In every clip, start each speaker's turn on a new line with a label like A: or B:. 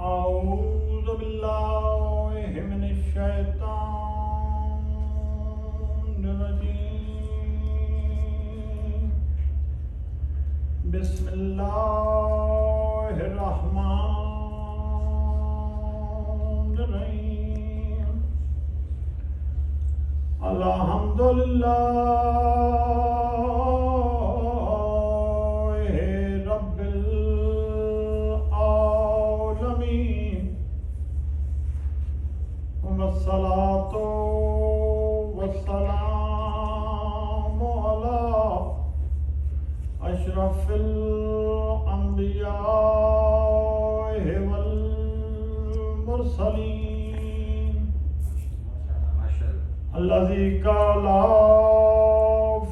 A: أعوذ بالله من الشيطان الرجيم بسم الله الرحمن الرحيم الحمد لله رب العالمين والصلاة والسلام على أشرف الأنبياء والمرسلين الذي قال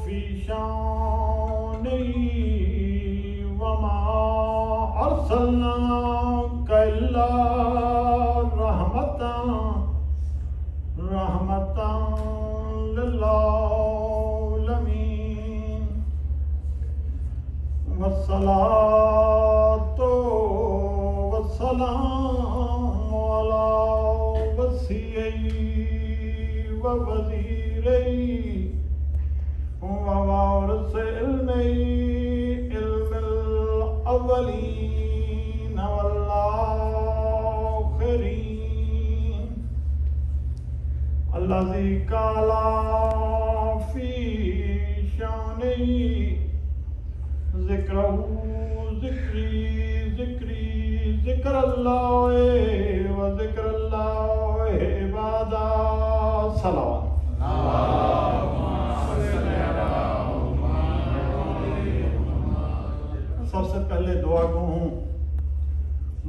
A: في شانه وما أرسلناك إلا رحمة للعالمين والصلاة والسلام على وصيي ووزيري ووارث علمي علم الأولين والآخرين الذي قال في شانه ذكره ذكري ذكري ذكر الله وذكر الله عبادا صلوات سب سے پہلے دعا گو ہوں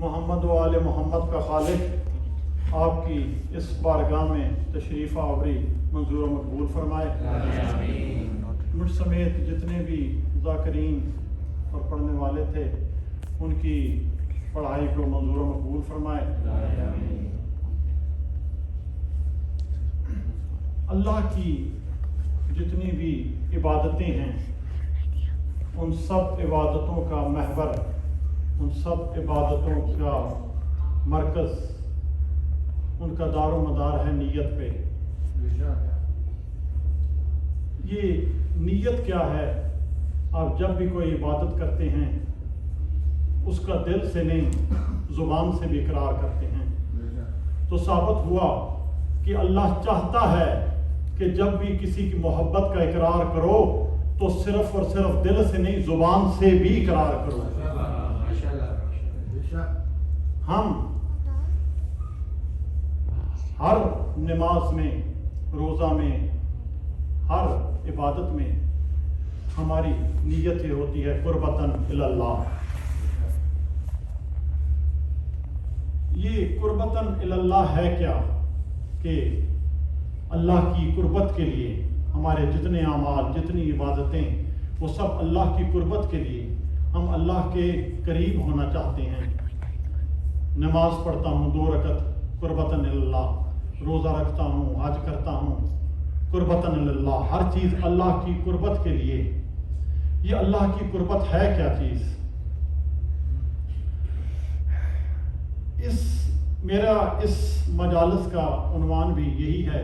A: محمد و آل محمد کا خالق آپ کی اس بارگاہ میں تشریف آوری منظور و مقبول فرمائے، مجھ سمیت جتنے بھی ذاکرین اور پڑھنے والے تھے ان کی پڑھائی کو منظور و مقبول فرمائے۔ اللہ کی جتنی بھی عبادتیں ہیں ان سب عبادتوں کا محور، ان سب عبادتوں کا مرکز، ان کا دار و مدار ہے نیت پہ۔ یہ نیت کیا ہے؟ آپ جب بھی کوئی عبادت کرتے ہیں اس کا دل سے نہیں زبان سے بھی اقرار کرتے ہیں، تو ثابت ہوا کہ اللہ چاہتا ہے کہ جب بھی کسی کی محبت کا اقرار کرو تو صرف اور صرف دل سے نہیں زبان سے بھی اقرار کرو۔ ہم ہر نماز میں، روزہ میں، ہر عبادت میں ہماری نیت یہ ہوتی ہے قربتاً الی اللہ۔ یہ قربتاً الی اللہ ہے کیا؟ کہ اللہ کی قربت کے لیے ہمارے جتنے اعمال، جتنی عبادتیں، وہ سب اللہ کی قربت کے لیے، ہم اللہ کے قریب ہونا چاہتے ہیں۔ نماز پڑھتا ہوں 2 رکعت قربتاً الی اللہ، روزہ رکھتا ہوں، حج کرتا ہوں قربتاً الی اللہ، ہر چیز اللہ کی قربت کے لیے۔ یہ اللہ کی قربت ہے کیا چیز؟ میرا اس مجالس کا عنوان بھی یہی ہے،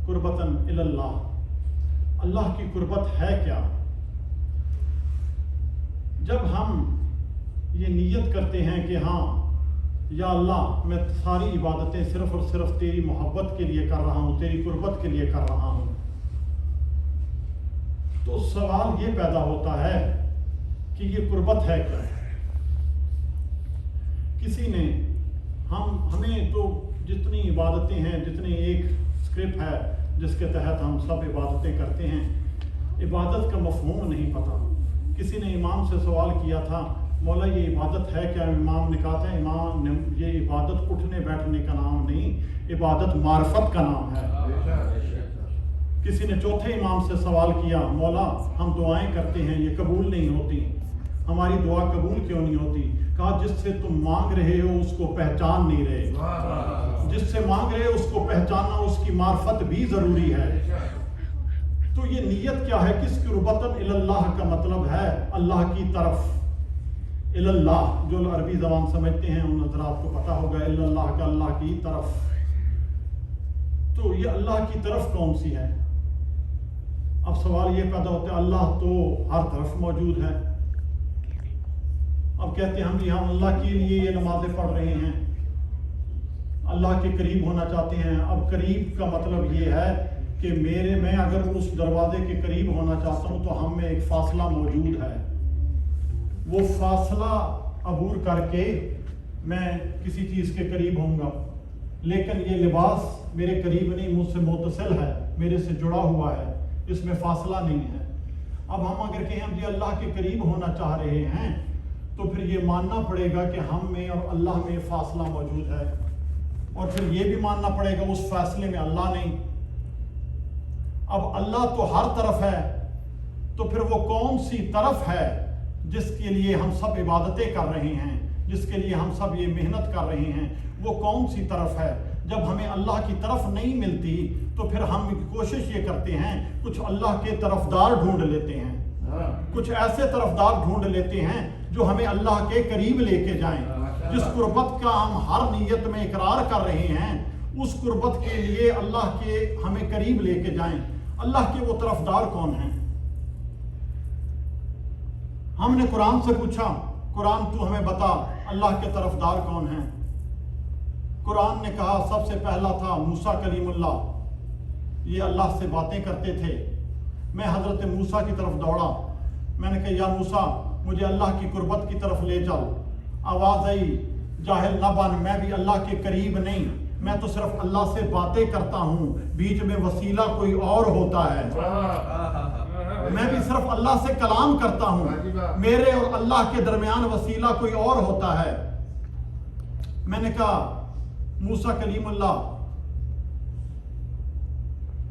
A: قربتاً الی اللہ۔ اللہ کی قربت ہے کیا؟ جب ہم یہ نیت کرتے ہیں کہ ہاں یا اللہ میں ساری عبادتیں صرف اور صرف تیری محبت کے لیے کر رہا ہوں، تیری قربت کے لیے کر رہا ہوں، تو سوال یہ پیدا ہوتا ہے کہ یہ قربت ہے کیا؟ کسی نے ہمیں تو جتنی عبادتیں ہیں، جتنی ایک اسکرپٹ ہے جس کے تحت ہم سب عبادتیں کرتے ہیں، عبادت کا مفہوم نہیں پتہ۔ کسی نے امام سے سوال کیا تھا، مولا یہ عبادت ہے کیا؟ امام نے کہا تھا، امام نے یہ عبادت اٹھنے بیٹھنے کا نام نہیں، عبادت معرفت کا نام ہے۔ کسی نے چوتھے امام سے سوال کیا، مولا ہم دعائیں کرتے ہیں یہ قبول نہیں ہوتی، ہماری دعا قبول کیوں نہیں ہوتی؟ کہا جس سے تم مانگ رہے ہو اس کو پہچان نہیں رہے، جس سے مانگ رہے ہو اس کو پہچاننا، اس کی معرفت بھی ضروری ہے۔ تو یہ نیت کیا ہے؟ کس قربتاً الی اللہ کا مطلب ہے اللہ کی طرف، اللہ، جو عربی زبان سمجھتے ہیں ان حضرات کو پتا ہوگا اللہ کا اللہ کی طرف. تو یہ اللہ کی طرف کون سی ہے؟ اب سوال یہ پیدا ہوتا ہے اللہ تو ہر طرف موجود ہے. اب کہتے ہیں ہم اللہ کے لیے یہ نمازیں پڑھ رہے ہیں، اللہ کے قریب ہونا چاہتے ہیں. اب قریب کا مطلب یہ ہے کہ میں اگر اس دروازے کے قریب ہونا چاہتا ہوں تو ہم میں ایک فاصلہ موجود ہے. وہ فاصلہ عبور کر کے میں کسی چیز کے قریب ہوں گا. لیکن یہ لباس میرے قریب نہیں، مجھ سے متصل ہے، میرے سے جڑا ہوا ہے، اس میں فاصلہ نہیں ہے. اب ہم اگر کہیں ہم اللہ کے قریب ہونا چاہ رہے ہیں تو پھر یہ ماننا پڑے گا کہ ہم میں اور اللہ میں فاصلہ موجود ہے، اور پھر یہ بھی ماننا پڑے گا اس فاصلے میں اللہ نہیں. اب اللہ تو ہر طرف ہے، تو پھر وہ کون سی طرف ہے جس کے لیے ہم سب عبادتیں کر رہے ہیں، جس کے لیے ہم سب یہ محنت کر رہے ہیں؟ وہ کون سی طرف ہے؟ جب ہمیں اللہ کی طرف نہیں ملتی تو پھر ہم کوشش یہ کرتے ہیں کچھ اللہ کے طرفدار ڈھونڈ لیتے ہیں، کچھ ایسے طرفدار ڈھونڈ لیتے ہیں جو ہمیں اللہ کے قریب لے کے جائیں. جس قربت کا ہم ہر نیت میں اقرار کر رہے ہیں اس قربت کے لیے اللہ کے ہمیں قریب لے کے جائیں. اللہ کے وہ طرفدار کون ہیں؟ ہم نے قرآن سے پوچھا، قرآن تو ہمیں بتا اللہ کے طرفدار کون ہیں؟ قرآن نے کہا سب سے پہلا تھا موسیٰ کلیم اللہ، یہ اللہ سے باتیں کرتے تھے. میں حضرت موسیٰ کی طرف دوڑا، میں نے کہا یا موسیٰ مجھے اللہ کی قربت کی طرف لے چل. آواز آئی جاہل نہ بن، میں بھی اللہ کے قریب نہیں، میں تو صرف اللہ سے باتیں کرتا ہوں، بیچ میں وسیلہ کوئی اور ہوتا ہے. میں بھی صرف اللہ سے کلام کرتا ہوں، میرے اور اللہ کے درمیان وسیلہ کوئی اور ہوتا ہے. میں نے کہا موسیٰ کلیم اللہ،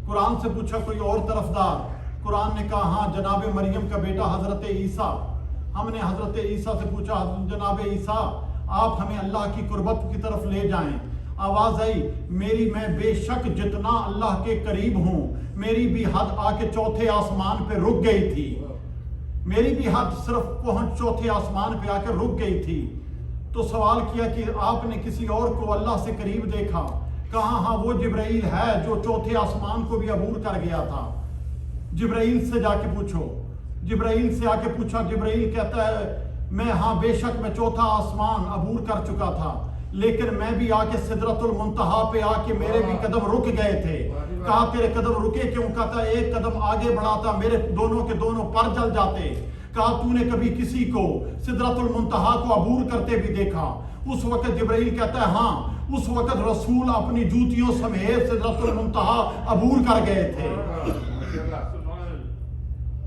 A: قرآن سے پوچھا کوئی اور طرفدار؟ قرآن نے کہا ہاں جناب مریم کا بیٹا حضرت عیسیٰ. ہم نے حضرت عیسیٰ سے پوچھا جناب عیسیٰ آپ ہمیں اللہ کی قربت کی طرف لے جائیں. آواز آئی میں بے شک جتنا اللہ کے قریب ہوں میری بھی حد آ کے چوتھے آسمان پہ رک گئی تھی، میری بھی حد صرف پہنچ چوتھے آسمان پہ آ کے رک گئی تھی. تو سوال کیا کہ آپ نے کسی اور کو اللہ سے قریب دیکھا؟ کہا ہاں وہ جبرائیل ہے جو چوتھے آسمان کو بھی عبور کر گیا تھا. جبرائیل سے جا کے پوچھو، جبرائیل سے آ کے پوچھا. جبرائیل کہتا ہے میں ہاں بے شک میں چوتھا آسمان عبور کر چکا تھا، لیکن میں بھی آ کے سدرۃ المنتہا پہ آ کے میرے بھی قدم رک گئے تھے. کہا تیرے قدم رکے کیوں؟ کہتا ایک قدم آگے بڑھاتا میرے دونوں کے دونوں پر جل جاتے. کہا تو نے کبھی کسی کو سدرۃ المنتہا کو عبور کرتے بھی دیکھا؟ اس وقت جبرائیل کہتا ہے ہاں اس وقت رسول اپنی جوتیوں سمیت سدرۃ المنتہا عبور کر گئے تھے.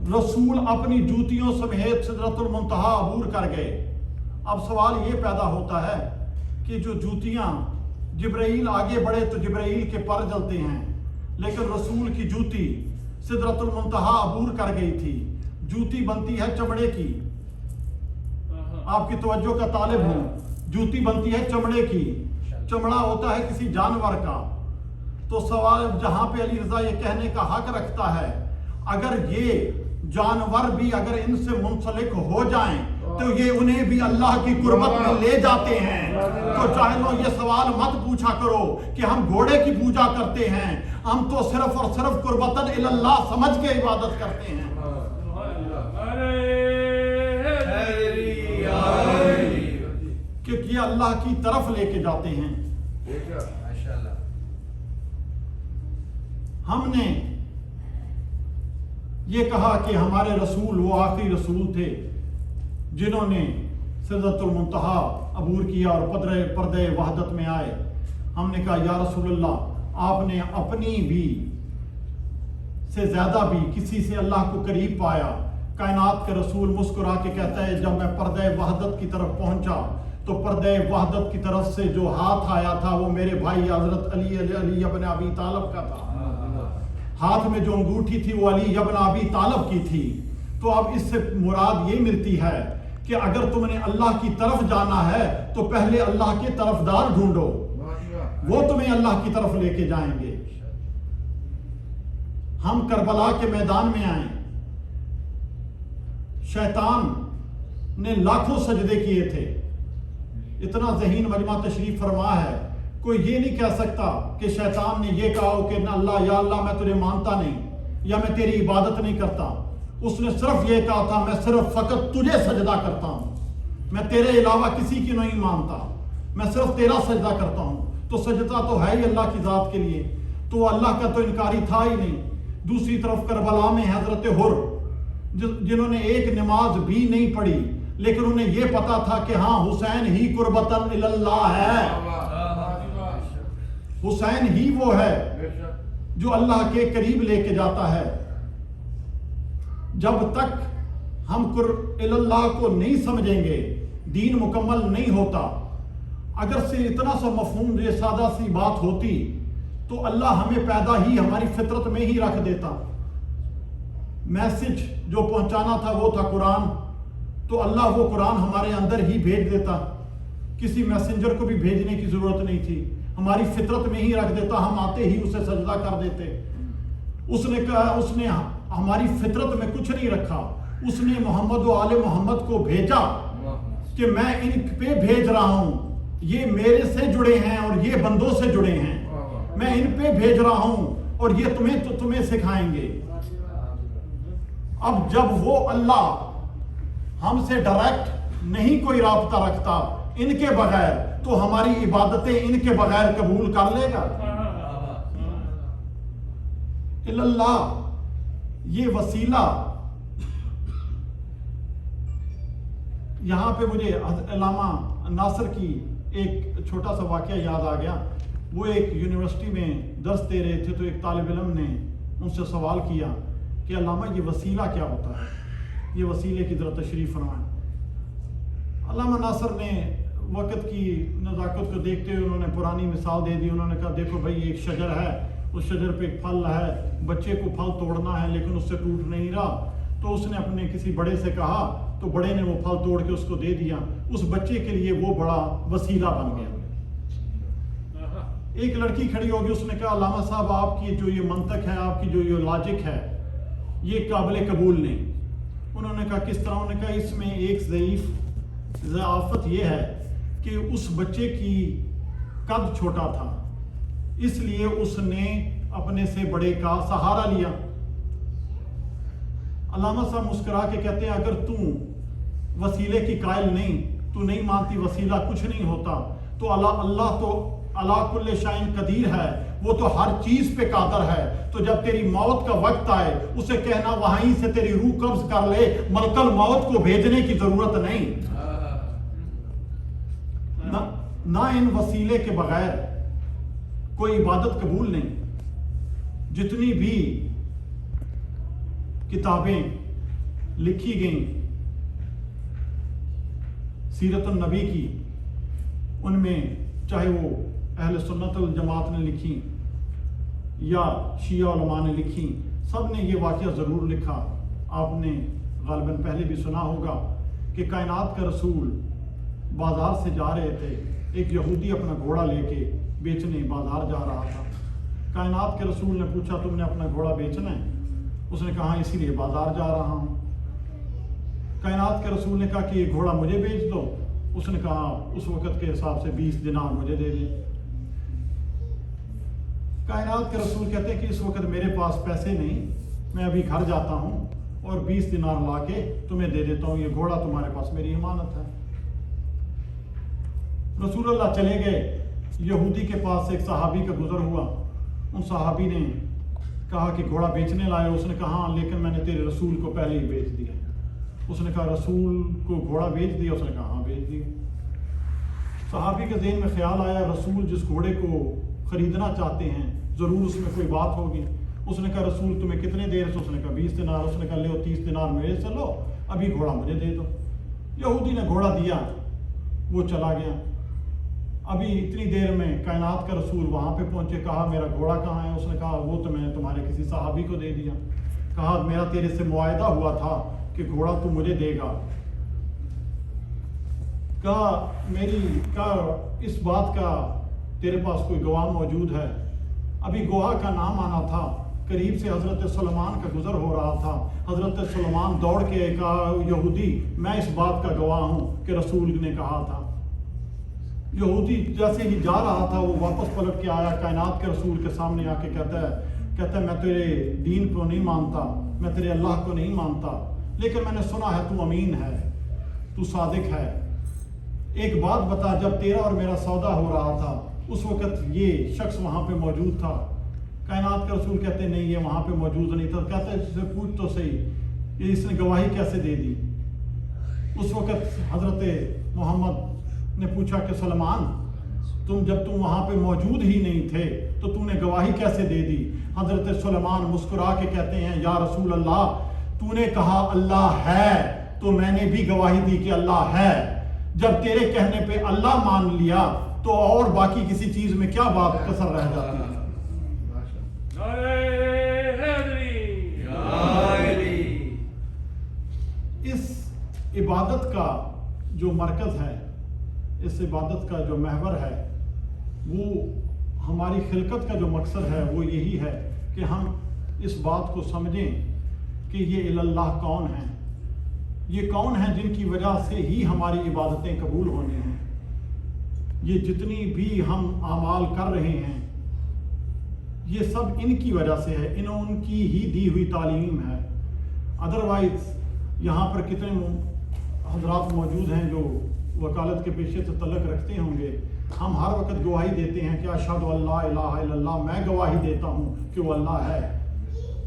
A: رسول اپنی جوتیوں سمیت سدرۃ المنتہا عبور کر گئے. اب سوال یہ پیدا ہوتا ہے کہ جو جوتیاں جبرائیل آگے بڑھے تو جبرائیل کے پر جلتے ہیں، لیکن رسول کی جوتی سدرۃ المنتہا عبور کر گئی تھی. جوتی بنتی ہے چمڑے کی، آپ کی توجہ کا طالب ہوں، جوتی بنتی ہے چمڑے کی، چمڑا ہوتا ہے کسی جانور کا. تو سوال جہاں پہ علی رضا یہ کہنے کا حق رکھتا ہے اگر یہ جانور بھی اگر ان سے منسلک ہو جائیں تو یہ انہیں بھی اللہ کی قربت میں لے جاتے ہیں. تو جاہلوں یہ سوال مت پوچھا کرو کہ ہم گھوڑے کی پوجا کرتے ہیں، ہم تو صرف اور صرف قربتاً اللہ سمجھ کے عبادت کرتے ہیں. کہ یہ اللہ کی طرف لے کے جاتے ہیں. ہم نے یہ کہا کہ ہمارے رسول وہ آخری رسول تھے جنہوں نے سدرۃ المنتہا عبور کیا اور پردے وحدت میں آئے. ہم نے کہا یا رسول اللہ آپ نے اپنی بھی سے زیادہ بھی کسی سے اللہ کو قریب پایا؟ کائنات کے رسول مسکرا کے کہتا ہے جب میں پردے وحدت کی طرف پہنچا تو پردے وحدت کی طرف سے جو ہاتھ آیا تھا وہ میرے بھائی حضرت علی ابن ابی طالب کا تھا. ہاتھ میں جو انگوٹھی تھی وہ علی ابن ابی طالب کی تھی. تو اب اس سے مراد یہ ملتی ہے کہ اگر تم نے اللہ کی طرف جانا ہے تو پہلے اللہ کے طرفدار ڈھونڈو، وہ تمہیں اللہ کی طرف لے کے جائیں گے. ہم کربلا کے میدان میں آئیں، شیطان نے لاکھوں سجدے کیے تھے. اتنا ذہین مجمع تشریف فرما ہے, کوئی یہ نہیں کہہ سکتا کہ شیطان نے یہ کہا ہو کہ نہ اللہ یا اللہ میں تجھے مانتا نہیں یا میں تیری عبادت نہیں کرتا. اس نے صرف یہ کہا تھا میں صرف فقط تجھے سجدہ کرتا ہوں, میں تیرے علاوہ کسی کی نہیں مانتا, میں صرف تیرا سجدہ کرتا ہوں. تو سجدہ تو ہے ہی اللہ کی ذات کے لیے, تو اللہ کا تو انکاری تھا ہی نہیں. دوسری طرف کربلا میں حضرت حر جنہوں نے ایک نماز بھی نہیں پڑھی لیکن انہیں یہ پتا تھا کہ ہاں حسین ہی قربتاً اللہ ہے, حسین ہی وہ ہے جو اللہ کے قریب لے کے جاتا ہے. جب تک ہم اللہ کو نہیں سمجھیں گے دین مکمل نہیں ہوتا. اگر سے اتنا سا مفہوم یہ سادہ سی بات ہوتی تو اللہ ہمیں پیدا ہی ہماری فطرت میں ہی رکھ دیتا. میسج جو پہنچانا تھا وہ تھا قرآن, تو اللہ وہ قرآن ہمارے اندر ہی بھیج دیتا, کسی میسنجر کو بھی بھیجنے کی ضرورت نہیں تھی, ہماری فطرت میں ہی رکھ دیتا, ہم آتے ہی اسے سجدہ کر دیتے. اس نے کہا, اس نے ہماری فطرت میں کچھ نہیں رکھا, اس نے محمد و آل محمد کو بھیجا کہ میں ان پہ بھیج رہا ہوں, یہ میرے سے جڑے ہیں اور یہ بندوں سے جڑے ہیں, میں ان پہ بھیج رہا ہوں اور یہ تمہیں سکھائیں گے. اب جب وہ اللہ ہم سے ڈائریکٹ نہیں کوئی رابطہ رکھتا ان کے بغیر, تو ہماری عبادتیں ان کے بغیر قبول کر لے گا؟ اللہ یہ وسیلہ. یہاں پہ مجھے علامہ ناصر کی ایک چھوٹا سا واقعہ یاد آ گیا. وہ ایک یونیورسٹی میں درس دے رہے تھے تو ایک طالب علم نے ان سے سوال کیا کہ علامہ یہ وسیلہ کیا ہوتا ہے, یہ وسیلے کی ذرا تشریف فرمائیں. علامہ ناصر نے وقت کی نزاکت کو دیکھتے ہوئے انہوں نے پرانی مثال دے دی. انہوں نے کہا دیکھو بھائی ایک شجر ہے, اس شجر پہ ایک پھل ہے, بچے کو پھل توڑنا ہے لیکن اس سے ٹوٹ نہیں رہا, تو اس نے اپنے کسی بڑے سے کہا, تو بڑے نے وہ پھل توڑ کے اس کو دے دیا. اس بچے کے لیے وہ بڑا وسیلہ بن گیا. ایک لڑکی کھڑی ہوگی, اس نے کہا علامہ صاحب آپ کی جو یہ منطق ہے, آپ کی جو یہ لاجک ہے, یہ قابل قبول نہیں. انہوں نے کہا کس طرح؟ انہوں نے کہا اس میں ایک ضعافت یہ ہے کہ اس بچے کی قد چھوٹا تھا, اس لیے اس نے اپنے سے بڑے کا سہارا لیا. علامہ صاحب مسکرا کے کہتے ہیں اگر تم وسیلے کی قائل نہیں, تو نہیں مانتی وسیلہ کچھ نہیں ہوتا, تو اللہ تو علی کل شیء قدیر ہے, وہ تو ہر چیز پہ قادر ہے. تو جب تیری موت کا وقت آئے اسے کہنا وہیں سے تیری روح قبض کر لے, ملک الموت کو بھیجنے کی ضرورت نہیں. نہ ان وسیلے کے بغیر کوئی عبادت قبول نہیں. جتنی بھی کتابیں لکھی گئیں سیرت النبی کی, ان میں چاہے وہ اہل سنت الجماعت نے لکھی یا شیعہ علماء نے لکھی, سب نے یہ واقعہ ضرور لکھا. آپ نے غالباً پہلے بھی سنا ہوگا کہ کائنات کا رسول بازار سے جا رہے تھے, ایک یہودی اپنا گھوڑا لے کے بیچنے بازار جا رہا تھا. کائنات کے رسول نے پوچھا تم نے اپنا گھوڑا بیچنا ہے؟ اس نے کہا اسی لیے بازار جا رہا ہوں. کائنات کے رسول نے کہا کہ یہ گھوڑا مجھے بیچ دو. اس نے کہا اس وقت کے حساب سے 20 دینار مجھے دے دیں. کائنات کے رسول کہتے ہیں کہ اس وقت میرے پاس پیسے نہیں, میں ابھی گھر جاتا ہوں اور 20 دینار لا کے تمہیں دے دیتا ہوں, یہ گھوڑا تمہارے پاس میری امانت ہے. رسول اللہ چلے گئے. یہودی کے پاس ایک صحابی کا گزر ہوا. ان صحابی نے کہا کہ گھوڑا بیچنے لائے؟ اس نے کہا ہاں, لیکن میں نے تیرے رسول کو پہلے ہی بیچ دیا. اس نے کہا رسول کو گھوڑا بیچ دیا؟ اس نے کہا ہاں بیچ دیا. صحابی کے ذہن میں خیال آیا رسول جس گھوڑے کو خریدنا چاہتے ہیں ضرور اس میں کوئی بات ہوگی. اس نے کہا رسول تمہیں کتنے دیر سے؟ اس نے کہا 20 دینار. اس نے کہا لو 30 دینار میرے سے لو, ابھی گھوڑا مجھے دے دو. یہودی نے گھوڑا دیا, وہ چلا گیا. ابھی اتنی دیر میں کائنات کا رسول وہاں پہ پہنچے. کہا میرا گھوڑا کہاں ہے؟ اس نے کہا وہ تو میں نے تمہارے کسی صحابی کو دے دیا. کہا میرا تیرے سے معاہدہ ہوا تھا کہ گھوڑا تو مجھے دے گا. کہا اس بات کا تیرے پاس کوئی گواہ موجود ہے؟ ابھی گواہ کا نام آنا تھا قریب سے حضرت سلیمان کا گزر ہو رہا تھا. حضرت سلیمان دوڑ کے کہا یہودی میں اس بات کا گواہ ہوں کہ رسول نے کہا تھا. یہودی جیسے ہی جا رہا تھا وہ واپس پلٹ کے آیا, کائنات کے رسول کے سامنے آ کے کہتا ہے میں تیرے دین کو نہیں مانتا, میں تیرے اللہ کو نہیں مانتا, لیکن میں نے سنا ہے تو امین ہے, تو صادق ہے. ایک بات بتا, جب تیرا اور میرا سودا ہو رہا تھا اس وقت یہ شخص وہاں پہ موجود تھا؟ کائنات کے رسول کہتے نہیں یہ وہاں پہ موجود نہیں تھا. کہتے اس سے پوچھ تو صحیح یہ اس نے گواہی کیسے دے دی؟ اس وقت حضرت محمد نے پوچھا کہ سلمان جب تم وہاں پہ موجود ہی نہیں تھے تو تم نے گواہی کیسے دے دی؟ حضرت سلیمان مسکرا کے کہتے ہیں یا رسول اللہ تو نے کہا اللہ ہے تو میں نے بھی گواہی دی کہ اللہ ہے. جب تیرے کہنے پہ اللہ مان لیا تو اور باقی کسی چیز میں کیا بات کسر رہ جاتی ہے؟ اس عبادت کا جو مرکز ہے, اس عبادت کا جو محور ہے, وہ ہماری خلقت کا جو مقصد ہے وہ یہی ہے کہ ہم اس بات کو سمجھیں کہ یہ اللہ کون ہیں, یہ کون ہیں جن کی وجہ سے ہی ہماری عبادتیں قبول ہونی ہیں. یہ جتنی بھی ہم اعمال کر رہے ہیں یہ سب ان کی وجہ سے ہے, ان کی ہی دی ہوئی تعلیم ہے. ادروائز یہاں پر کتنے حضرات موجود ہیں جو وکالت کے پیشے سے تعلق رکھتے ہوں گے, ہم ہر وقت گواہی دیتے ہیں کہ اشہد ان لا الہ الا اللہ, میں گواہی دیتا ہوں کہ وہ اللہ ہے.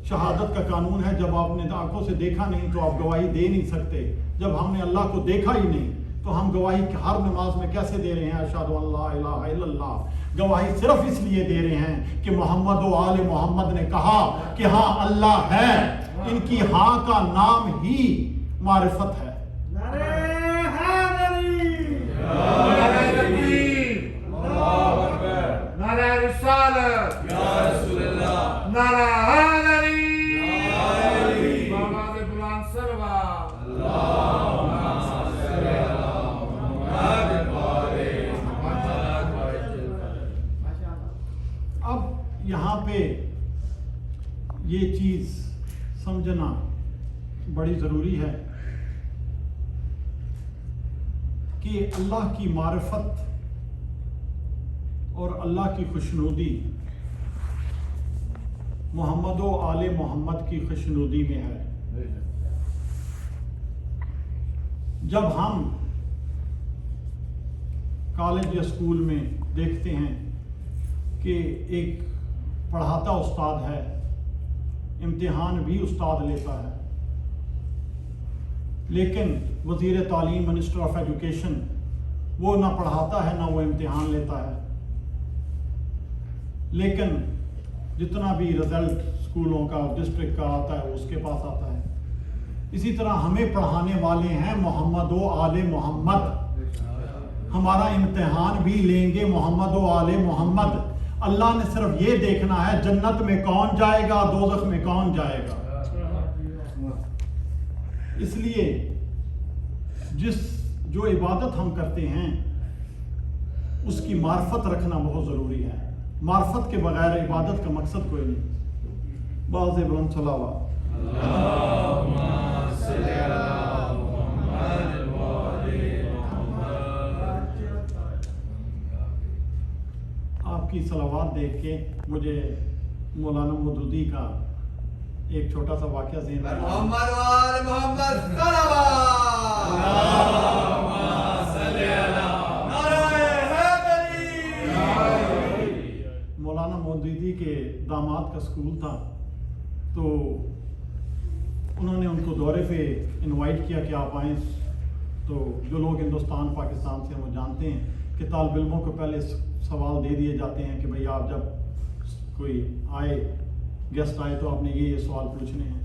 A: شہادت کا قانون ہے جب آپ نے آنکھوں سے دیکھا نہیں تو آپ گواہی دے نہیں سکتے. جب ہم نے اللہ کو دیکھا ہی نہیں تو ہم گواہی ہر نماز میں کیسے دے رہے ہیں اشہد ان لا الہ الا اللہ؟ گواہی صرف اس لیے دے رہے ہیں کہ محمد و آل محمد نے کہا کہ ہاں اللہ ہے. ان کی ہاں کا نام ہی معرفت ہے.
B: نعرہ رسالت یا رسول اللہ, نعرہ حیدری بابا دے بلند سلوات اللہم صلی علی محمد وآلہ محمد.
A: اب یہاں پہ یہ چیز سمجھنا بڑی ضروری ہے کہ اللہ کی معرفت اور اللہ کی خوشنودی محمد و آل محمد کی خوشنودی میں ہے. جب ہم کالج یا اسکول میں دیکھتے ہیں کہ ایک پڑھاتا استاد ہے, امتحان بھی استاد لیتا ہے, لیکن وزیر تعلیم منسٹر آف ایجوکیشن وہ نہ پڑھاتا ہے نہ وہ امتحان لیتا ہے, لیکن جتنا بھی رزلٹ اسکولوں کا ڈسٹرکٹ کا آتا ہے وہ اس کے پاس آتا ہے. اسی طرح ہمیں پڑھانے والے ہیں محمد و آل محمد, ہمارا امتحان بھی لیں گے محمد و آل محمد. اللہ نے صرف یہ دیکھنا ہے جنت میں کون جائے گا, دوزخ میں کون جائے گا. اس لیے جو عبادت ہم کرتے ہیں اس کی معرفت رکھنا بہت ضروری ہے. معرفت کے بغیر عبادت کا مقصد کوئی نہیں. باز بلند صلوات
B: اللہم صلی علی محمد وآلہ محمد.
A: آپ کی صلوات دیکھ کے مجھے مولانا مودودی کا ایک چھوٹا سا واقعہ ذہن میں
B: محمد وآل محمد صلوات اللہم صلی علی
A: مولانا مودودی کے داماد کا اسکول تھا, تو انہوں نے ان کو دورے پہ انوائٹ کیا کہ آپ آئیں. تو جو لوگ ہندوستان پاکستان سے ہیں وہ جانتے ہیں کہ طالب علموں کو پہلے سوال دے دیے جاتے ہیں کہ بھئی آپ جب کوئی آئے گیسٹ آئے تو آپ نے یہ سوال پوچھنے ہیں.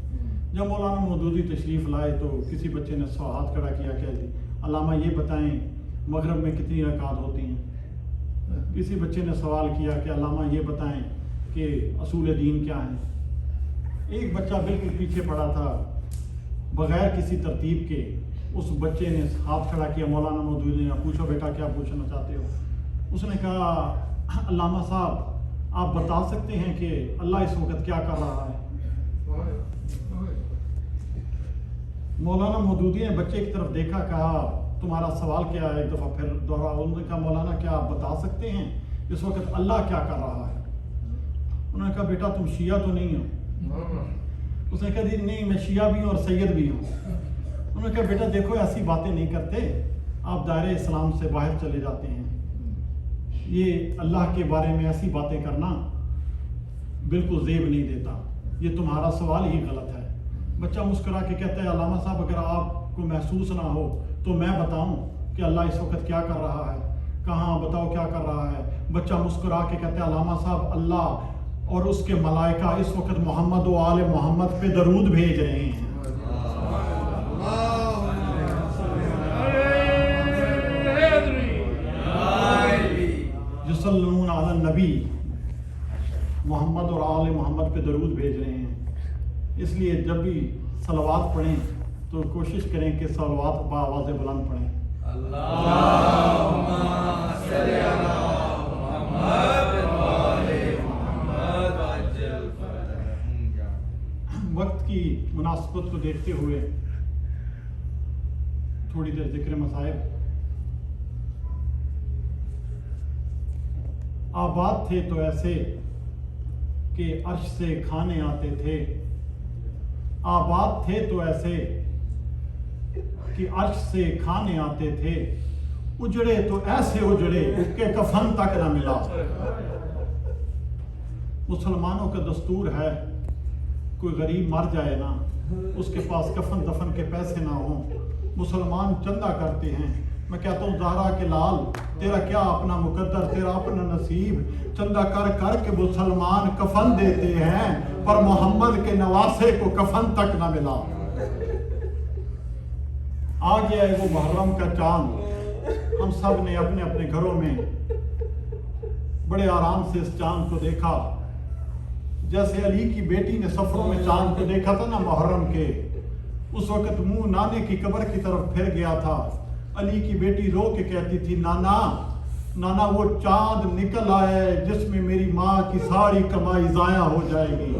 A: جب مولانا مودودی تشریف لائے تو کسی بچے نے ہاتھ کھڑا کیا کہ جی علامہ یہ بتائیں مغرب میں کتنی رکعات ہوتی ہیں. کسی بچے نے سوال کیا کہ علامہ یہ بتائیں کہ اصول دین کیا ہیں. ایک بچہ بالکل پیچھے پڑا تھا, بغیر کسی ترتیب کے اس بچے نے ہاتھ کھڑا کیا. مولانا مودودی نے پوچھو بیٹا کیا پوچھنا چاہتے ہو. اس نے کہا علامہ صاحب آپ بتا سکتے ہیں کہ اللہ اس وقت کیا کر رہا ہے؟ مولانا مودودی نے بچے کی طرف دیکھا، کہا تمہارا سوال کیا ہے؟ ایک دفعہ پھر دوہرا، انہوں نے کہا مولانا کیا آپ بتا سکتے ہیں اس وقت اللہ کیا کر رہا ہے؟ انہوں نے کہا بیٹا تم شیعہ تو نہیں ہو؟ اس نے کہا جی نہیں میں شیعہ بھی ہوں اور سید بھی ہوں۔ انہوں نے کہا بیٹا دیکھو ایسی باتیں نہیں کرتے، آپ دائرہ اسلام سے باہر چلے جاتے ہیں، یہ اللہ کے بارے میں ایسی باتیں کرنا بالکل زیب نہیں دیتا، یہ تمہارا سوال ہی غلط ہے۔ بچہ مسکرا کے کہتا ہے علامہ صاحب اگر آپ کو محسوس نہ ہو تو میں بتاؤں کہ اللہ اس وقت کیا کر رہا ہے؟ کہاں بتاؤ کیا کر رہا ہے؟ بچہ مسکرا کے کہتا ہے علامہ صاحب اللہ اور اس کے ملائکہ اس وقت محمد و آل محمد پہ درود بھیج رہے ہیں۔ یصلون علی النبی، محمد اور آل محمد پہ درود بھیج رہے ہیں۔ اس لیے جب بھی صلوات پڑھیں تو کوشش کریں کہ صلوات بآواز بلند پڑھیں۔
B: اللہم صلی علی محمد و آل محمد وعجل فرجہم۔
A: وقت کی مناسبت کو دیکھتے ہوئے تھوڑی دیر ذکر مصائب۔ آباد تھے تو ایسے کہ عرش سے کھانے آتے تھے، آباد تھے تو ایسے کہ عرش سے کھانے آتے تھے، اجڑے تو ایسے اجڑے کہ کفن تک نہ ملا۔ مسلمانوں کا دستور ہے کوئی غریب مر جائے نا، اس کے پاس کفن دفن کے پیسے نہ ہوں، مسلمان چندہ کرتے ہیں۔ میں کہتا ہوں زہرا کے لال تیرا کیا اپنا مقدر، تیرا اپنا نصیب، چندہ کر کر کے مسلمان کفن دیتے ہیں پر محمد کے نواسے کو کفن تک نہ ملا۔ آ گیا ہے وہ محرم کا چاند، ہم سب نے اپنے اپنے گھروں میں بڑے آرام سے اس چاند کو دیکھا، جیسے علی کی بیٹی نے سفروں میں چاند کو دیکھا تھا نا محرم کے، اس وقت منہ نانے کی قبر کی طرف پھر گیا تھا۔ علی کی بیٹی رو کے کہتی تھی نانا نانا وہ چاند نکل آئے جس میں میری ماں کی ساری کمائی ضائع ہو جائے گی،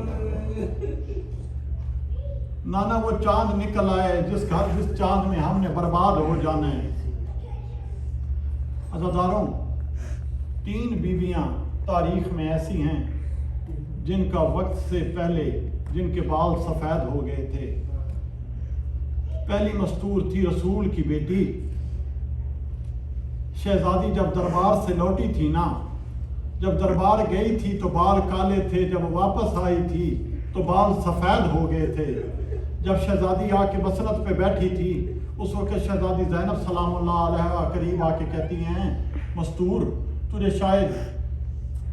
A: نانا وہ چاند نکل آئے جس چاند میں ہم نے برباد ہو جانا ہے۔ عزاداروں، 3 بیویاں تاریخ میں ایسی ہیں جن کا وقت سے پہلے جن کے بال سفید ہو گئے تھے۔ پہلی مستور تھی رسول کی بیٹی، شہزادی جب دربار سے لوٹی تھی نا، جب دربار گئی تھی تو بال کالے تھے، جب واپس آئی تھی تو بال سفید ہو گئے تھے۔ جب شہزادی آ کے مسند پہ بیٹھی تھی اس وقت شہزادی زینب سلام اللہ علیہ قریب آ کے کہتی ہیں مستور تجھے شاید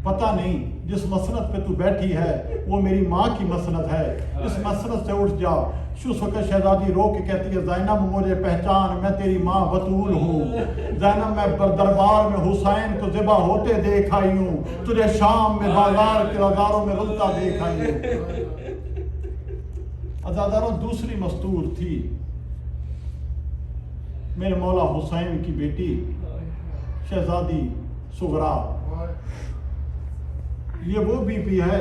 A: پتہ نہیں جس مسند پہ تو بیٹھی ہے وہ میری ماں کی مسند ہے، اس مسند سے اٹھ جا۔ اس وقت شہزادی رو کے کہتی ہے زینب مجھے پہچان، میں تیری ماں بطول ہوں، زینب میں دربار میں حسین کو ذبح ہوتے دیکھ آئی ہوں، تجھے شام میں بازار کے بازاروں میں رلتا دیکھ آئی ہوں۔ عزاداروں، دوسری مستور تھی میرے مولا حسین کی بیٹی شہزادی سغرا۔ یہ وہ بی بی ہے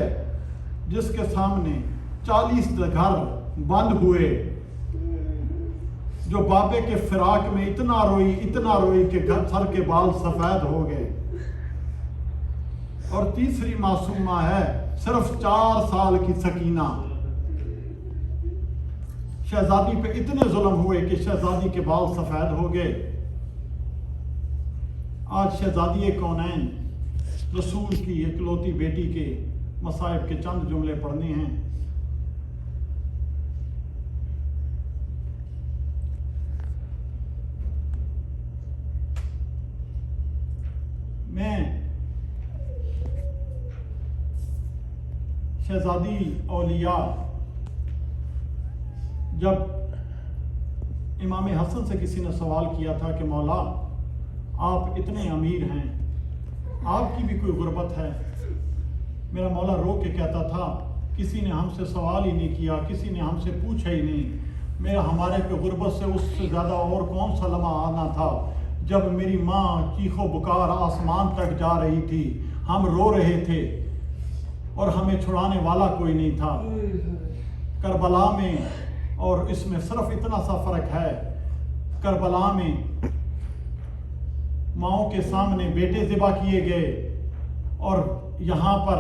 A: جس کے سامنے 40 گھر بند ہوئے، جو بابے کے فراق میں اتنا روئی کہ سر کے بال سفید ہو گئے۔ اور تیسری معصومہ ہے صرف 4 سال کی سکینہ، شہزادی پہ اتنے ظلم ہوئے کہ شہزادی کے بال سفید ہو گئے۔ آج شہزادی کونین رسول کی اکلوتی بیٹی کے مصائب کے چند جملے پڑھنے ہیں۔ میں شہزادی اولیاء جب امام حسن سے کسی نے سوال کیا تھا کہ مولا آپ اتنے امیر ہیں، آپ کی بھی کوئی غربت ہے؟ میرا مولا رو کے کہتا تھا کسی نے ہم سے سوال ہی نہیں کیا، کسی نے ہم سے پوچھا ہی نہیں۔ ہمارے پہ غربت سے اس سے زیادہ اور کون سا لمحہ آنا تھا جب میری ماں چیخ و پکار آسمان تک جا رہی تھی، ہم رو رہے تھے اور ہمیں چھڑانے والا کوئی نہیں تھا. کربلا میں اور اس میں صرف اتنا سا فرق ہے, کربلا میں ماؤں کے سامنے بیٹے ذبح کیے گئے اور یہاں پر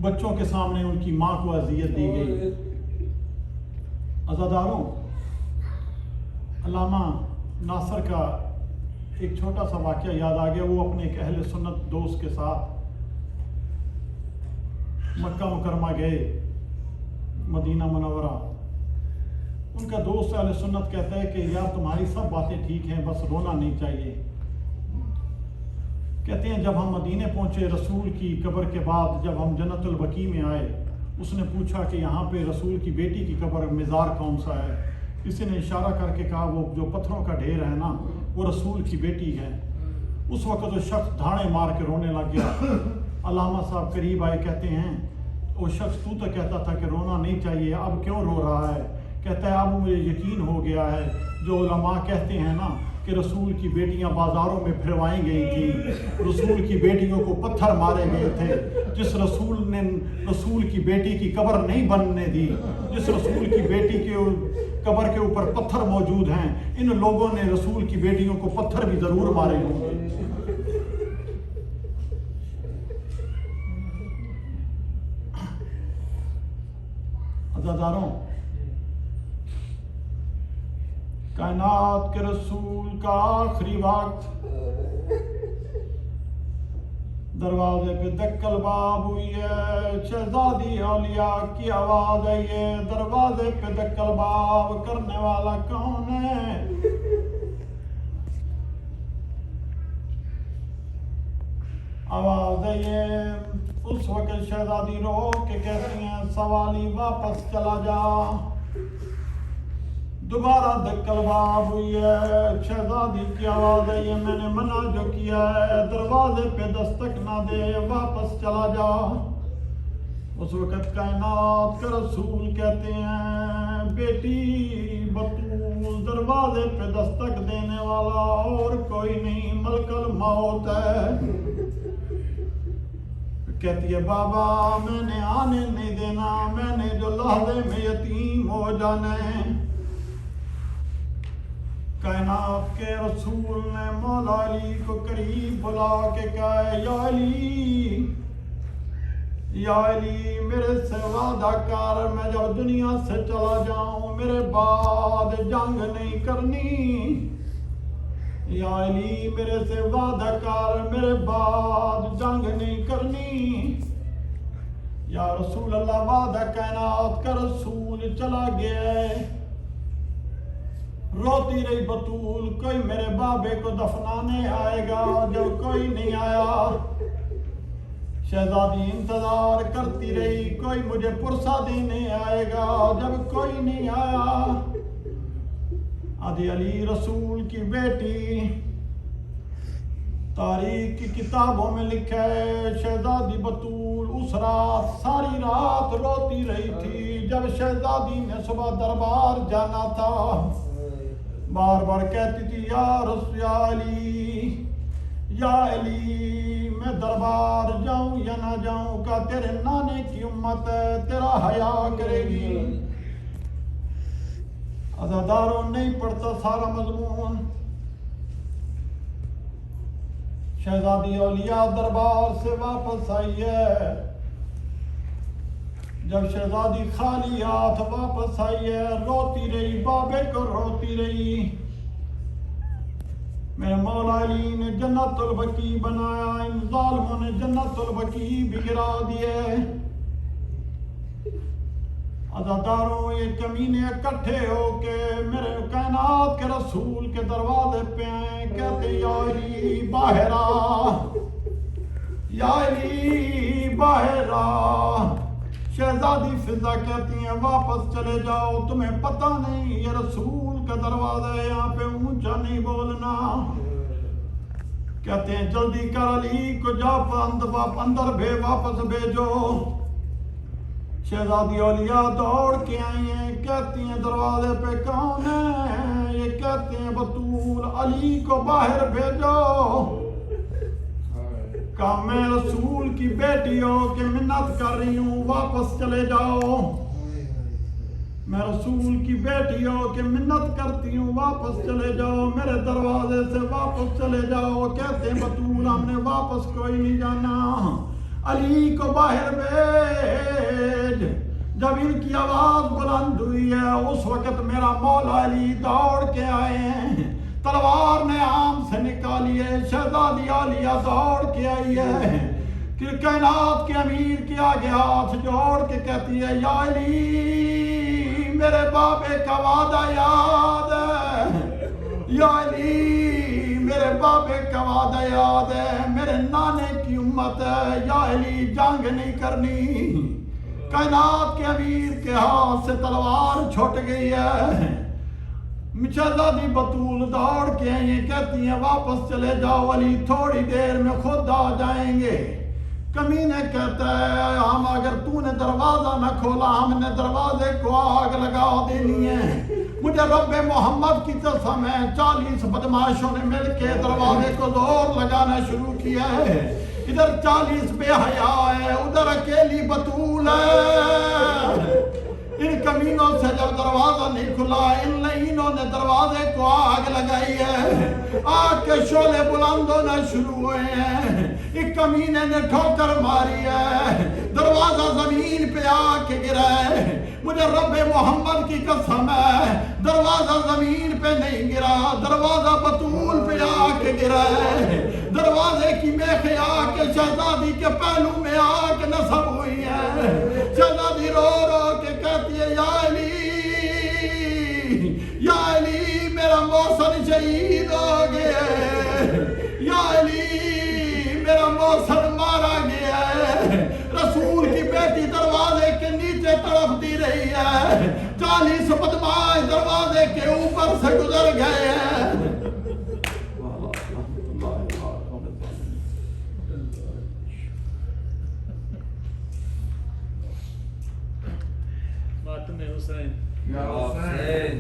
A: بچوں کے سامنے ان کی ماں کو اذیت دی گئی. عزاداروں, علامہ ناصر کا ایک چھوٹا سا واقعہ یاد آ گیا. وہ اپنے ایک اہل سنت دوست کے ساتھ مکہ مکرمہ گئے, مدینہ منورہ. ان کا دوست اہل سنت کہتا ہے کہ یار تمہاری سب باتیں ٹھیک ہیں, بس رونا نہیں چاہیے. کہتے ہیں جب ہم مدینے پہنچے رسول کی قبر کے بعد, جب ہم جنت البقیع میں آئے, اس نے پوچھا کہ یہاں پہ رسول کی بیٹی کی قبر مزار کون سا ہے؟ کسی نے اشارہ کر کے کہا وہ جو پتھروں کا ڈھیر ہے نا, وہ رسول کی بیٹی ہے. اس وقت وہ شخص دھاڑے مار کے رونے لگ گیا. علامہ صاحب قریب آئے, کہتے ہیں وہ شخص تو کہتا تھا کہ رونا نہیں چاہیے, اب کیوں رو رہا ہے؟ کہتا ہے اب مجھے یقین ہو گیا ہے جو علماء کہتے ہیں نا کہ رسول کی بیٹیاں بازاروں میں پھروائی گئی تھیں, رسول کی بیٹیوں کو پتھر مارے گئے تھے. جس رسول نے رسول کی بیٹی کی قبر نہیں بننے دی, جس رسول کی بیٹی کے قبر کے اوپر پتھر موجود ہیں, ان لوگوں نے رسول کی بیٹیوں کو پتھر بھی ضرور مارے ہوں گے. عزاداروں, کائنات کے رسول کا آخری وقت, دروازے پہ دکل باب ہوئی ہے, شہزادی اولیاء کی آواز ہے, یہ دروازے پہ دکل باب کرنے والا کون ہے؟ آواز ہے یہ. اس وقت شہزادی رو کے کہتی ہیں سوالی واپس چلا جا. دوبارہ دکل باب ہوئی ہے, شہزادی کی آواز ہے یہ میں نے منع جو کیا ہے, دروازے پہ دستک نہ دے, واپس چلا جا. اس وقت کائنات کا رسول کہتے ہیں بیٹی بطول, دروازے پہ دستک دینے والا اور کوئی نہیں, ملک الموت ہے. کہتی ہے بابا میں نے آنے نہیں دینا, میں نے جو لحظے میں یتیم ہو جانے. کائنات کے رسول نے مولا علی کو قریب بلا کے کہا یا علی, یا علی میرے سے وعدہ کر, میں جب دنیا سے چلا جاؤں میرے بعد جنگ نہیں کرنی. یا علی میرے سے وعدہ کر, میرے بعد جنگ نہیں کرنی. یا رسول اللہ, وعدہ کائنات کا رسول چلا گیا. روتی رہی بطول, کوئی میرے بابے کو دفنانے آئے گا, جب کوئی نہیں آیا. شہزادی انتظار کرتی رہی, کوئی مجھے پرسہ دینے آئے گا, جب کوئی نہیں آیا. علی رسول کی بیٹی, تاریخ کی کتابوں میں لکھا ہے شہزادی بطول اس رات ساری رات روتی رہی تھی. جب شہزادی نے صبح دربار جانا تھا, بار بار کہتی تھی یا علی, یا علی میں دربار جاؤں یا نہ جاؤں, کا تیرے نانے کی امت ہے, تیرا حیا کرے گی. عزاداروں نہیں پڑھتا سارا مضمون. شہزادی اولیاء دربار سے واپس آئی ہے. جب شہزادی خالی ہاتھ واپس آئی ہے, روتی رہی, بابے کو روتی رہی. میرے مولا علی نے جنت البقیع بنایا, ان ظالموں نے جنت البقیع بھی گرا دیے. عزاداروں یہ کمینے اکٹھے ہو کے میرے کائنات کے رسول کے دروازے پہ آئے, کہتے یا علی باہر آ, یا علی باہر آ. شہزادی فضا کہتی ہیں واپس چلے جاؤ, تمہیں پتہ نہیں یہ رسول کا دروازہ ہے, یہاں پہ اونچا نہیں بولنا. کہتے ہیں جلدی کر علی کو جا اندر واپس بھیجو. شہزادی اولیاء دوڑ کے آئی ہیں, کہتی ہیں دروازے پہ کون ہے؟ یہ کہتے ہیں بطول, علی کو باہر بھیجو. کہا میں رسول کی بیٹی ہو کہ منت کر رہی ہوں واپس چلے جاؤ، میں رسول کی بیٹی ہو کہ منت کرتی ہوں واپس چلے جاؤ، میرے دروازے سے واپس چلے جاؤ۔ کہتے ہیں بطول ہم نے واپس کوئی نہیں جانا، علی کو باہر بھیج۔ جب ان کی آواز بلند ہوئی ہے اس وقت میرا مولا علی دوڑ کے آئے ہیں، تلوار نے عام سے نکالی ہے، شہزادی عالیہ دوڑ کے آئی ہے، کہ کائنات کے امیر کے آگے ہاتھ جوڑ کے کہتی ہے یا علی میرے بابے کا وعدہ یاد ہے، یا علی میرے بابے کا وعدہ یاد ہے، میرے نانے کی امت ہے، یا علی جنگ نہیں کرنی۔ کائنات کے امیر کے ہاتھ سے تلوار چھوٹ گئی ہے، شہزادی بطول دوڑ کے آئی کہتی ہیں واپس چلے جاؤ علی تھوڑی دیر میں خود آ جائیں گے۔ کمینے کہتا ہے ہم اگر تو نے دروازہ نہ کھولا ہم نے دروازے کو آگ لگا دینی ہے۔ مجھے رب محمد کی قسم ہے 40 بدماشوں نے مل کے دروازے کو زور لگانا شروع کیا ہے، ادھر 40 بے حیا ہے ادھر اکیلی بطول ہے۔ ان کمینوں سے جب دروازہ نہیں کھلا انہوں نے دروازے کو آگ لگائی ہے، آگ کے شعلے بلند ہونا شروع ہوئے ہیں، ایک کمینے نے ٹھوکر ماری ہے، دروازہ زمین پہ آ کے گرا ہے۔ مجھے رب محمد کی قسم ہے دروازہ زمین پہ نہیں گرا، دروازہ بطول پہ آ کے گرا ہے، دروازے کی میخیں آ کے شہزادی کے پہلو میں آ کے نصب ہوئی ہے۔ شہزادی رو رو کے کہتی ہے یا علی میرا محسن شہید ہو گیا ہے، یا علی میرا محسن مارا گیا ہے۔ رسول کی بیٹی دروازے کے نیچے تڑپتی رہی ہے، 40 بدماش دروازے کے اوپر سے گزر گئے ہیں۔
C: ماتم حسین
B: یا حسین